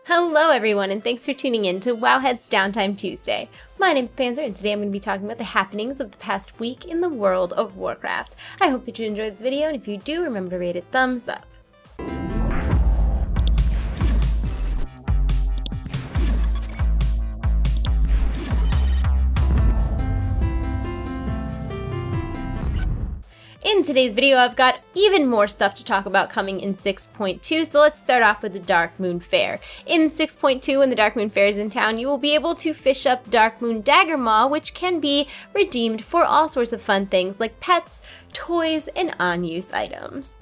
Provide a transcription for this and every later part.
Hello everyone, and thanks for tuning in to Wowhead's Downtime Tuesday. My name's Panzer, and today I'm going to be talking about the happenings of the past week in the world of Warcraft. I hope that you enjoyed this video, and if you do, remember to rate it thumbs up. In today's video, I've got even more stuff to talk about coming in 6.2, so let's start off with the Dark Moon Fair. In 6.2, when the Dark Moon Fair is in town, you will be able to fish up Dark Moon Dagger Maw, which can be redeemed for all sorts of fun things like pets, toys, and on-use items.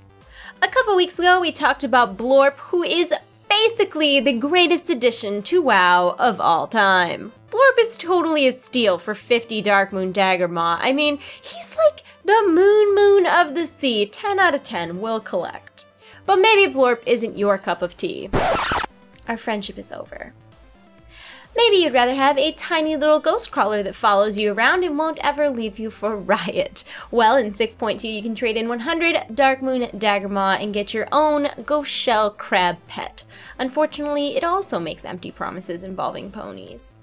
A couple weeks ago, we talked about BLORP, who is basically the greatest addition to WoW of all time. BLORP is totally a steal for 50 Dark Moon Dagger Maw. I mean, he's like the moon of the sea. 10 out of 10 will collect. But maybe BLORP isn't your cup of tea. Our friendship is over. Maybe you'd rather have a tiny little ghost crawler that follows you around and won't ever leave you for Riot. Well, in 6.2 you can trade in 100 Dark Moon Dagger Maw and get your own ghost shell crab pet. Unfortunately, it also makes empty promises involving ponies.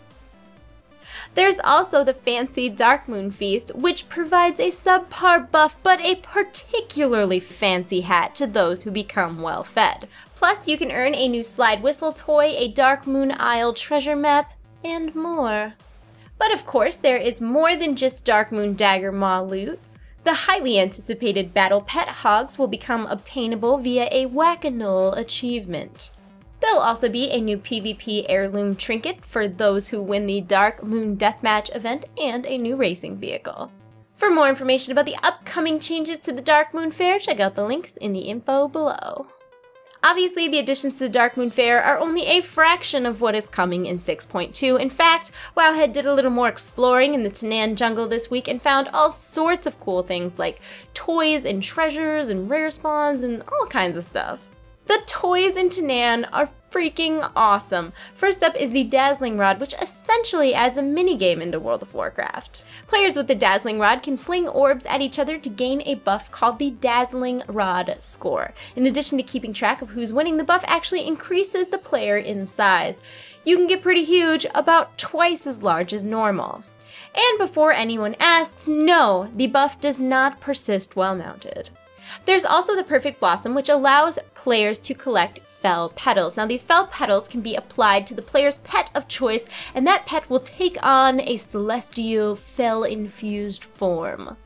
There's also the fancy Dark Moon Feast, which provides a subpar buff but a particularly fancy hat to those who become well fed. Plus, you can earn a new slide whistle toy, a Dark Moon Isle treasure map, and more. But of course, there is more than just Dark Moon Dagger Maw loot. The highly anticipated Battle Pet Hogs will become obtainable via a Whack-A-Null achievement. There'll also be a new PvP heirloom trinket for those who win the Dark Moon Deathmatch event and a new racing vehicle. For more information about the upcoming changes to the Dark Moon Fair, check out the links in the info below. Obviously, the additions to the Dark Moon Fair are only a fraction of what is coming in 6.2. In fact, Wowhead did a little more exploring in the Tanaan jungle this week and found all sorts of cool things like toys and treasures and rare spawns and all kinds of stuff. The toys in Tanaan are freaking awesome. First up is the Dazzling Rod, which essentially adds a minigame into World of Warcraft. Players with the Dazzling Rod can fling orbs at each other to gain a buff called the Dazzling Rod Score. In addition to keeping track of who's winning, the buff actually increases the player in size. You can get pretty huge, about twice as large as normal. And before anyone asks, no, the buff does not persist while mounted. There's also the Perfect Blossom, which allows players to collect Fel Petals. Now, these Fel Petals can be applied to the player's pet of choice, and that pet will take on a celestial, fel-infused form.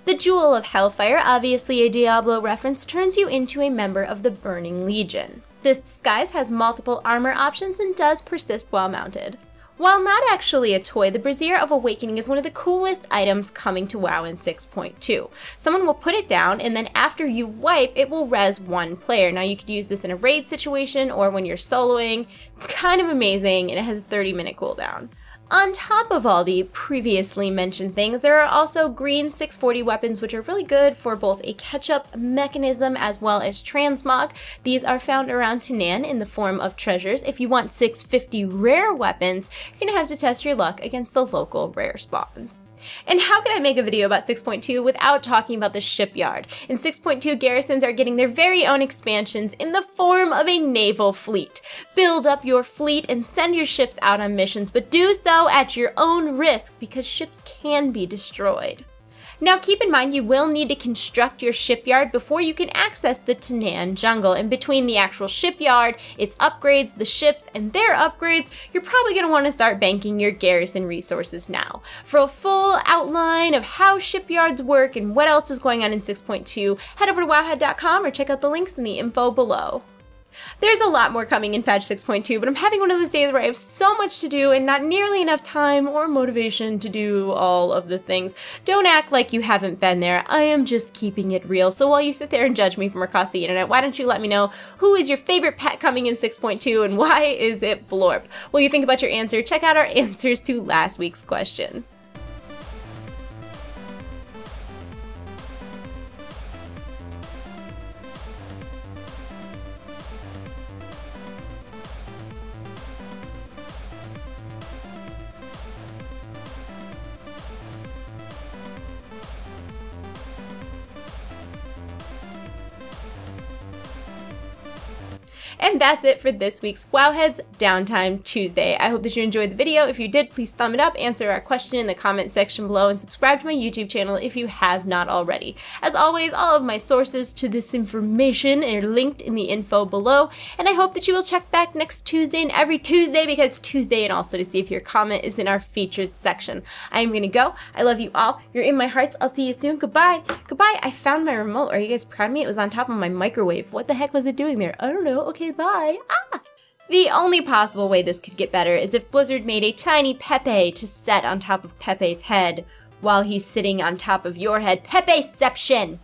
The Jewel of Hellfire, obviously a Diablo reference, turns you into a member of the Burning Legion. This disguise has multiple armor options and does persist while mounted. While not actually a toy, the Brazier of Awakening is one of the coolest items coming to WoW in 6.2. Someone will put it down, and then after you wipe, it will res one player. Now, you could use this in a raid situation or when you're soloing. It's kind of amazing, and it has a 30-minute cooldown. On top of all the previously mentioned things, there are also green 640 weapons, which are really good for both a catch-up mechanism as well as transmog. These are found around Tanaan in the form of treasures. If you want 650 rare weapons, you're going to have to test your luck against the local rare spawns. And how could I make a video about 6.2 without talking about the shipyard? In 6.2, garrisons are getting their very own expansions in the form of a naval fleet. Build up your fleet and send your ships out on missions, but do so at your own risk because ships can be destroyed. Now, keep in mind you will need to construct your shipyard before you can access the Tanaan jungle, and between the actual shipyard, its upgrades, the ships, and their upgrades, you're probably going to want to start banking your garrison resources now. For a full outline of how shipyards work and what else is going on in 6.2, head over to wowhead.com or check out the links in the info below. There's a lot more coming in patch 6.2, but I'm having one of those days where I have so much to do and not nearly enough time or motivation to do all of the things. Don't act like you haven't been there. I am just keeping it real. So while you sit there and judge me from across the internet, why don't you let me know who is your favorite pet coming in 6.2 and why is it BLORP? While you think about your answer, check out our answers to last week's question. And that's it for this week's Wowheads Downtime Tuesday. I hope that you enjoyed the video. If you did, please thumb it up, answer our question in the comment section below, and subscribe to my YouTube channel if you have not already. As always, all of my sources to this information are linked in the info below, and I hope that you will check back next Tuesday and every Tuesday, because Tuesday, and also to see if your comment is in our featured section. I am gonna go. I love you all. You're in my hearts. I'll see you soon. Goodbye. Goodbye. I found my remote. Are you guys proud of me? It was on top of my microwave. What the heck was it doing there? I don't know. Okay, bye. Ah! The only possible way this could get better is if Blizzard made a tiny Pepe to set on top of Pepe's head while he's sitting on top of your head. Pepeception!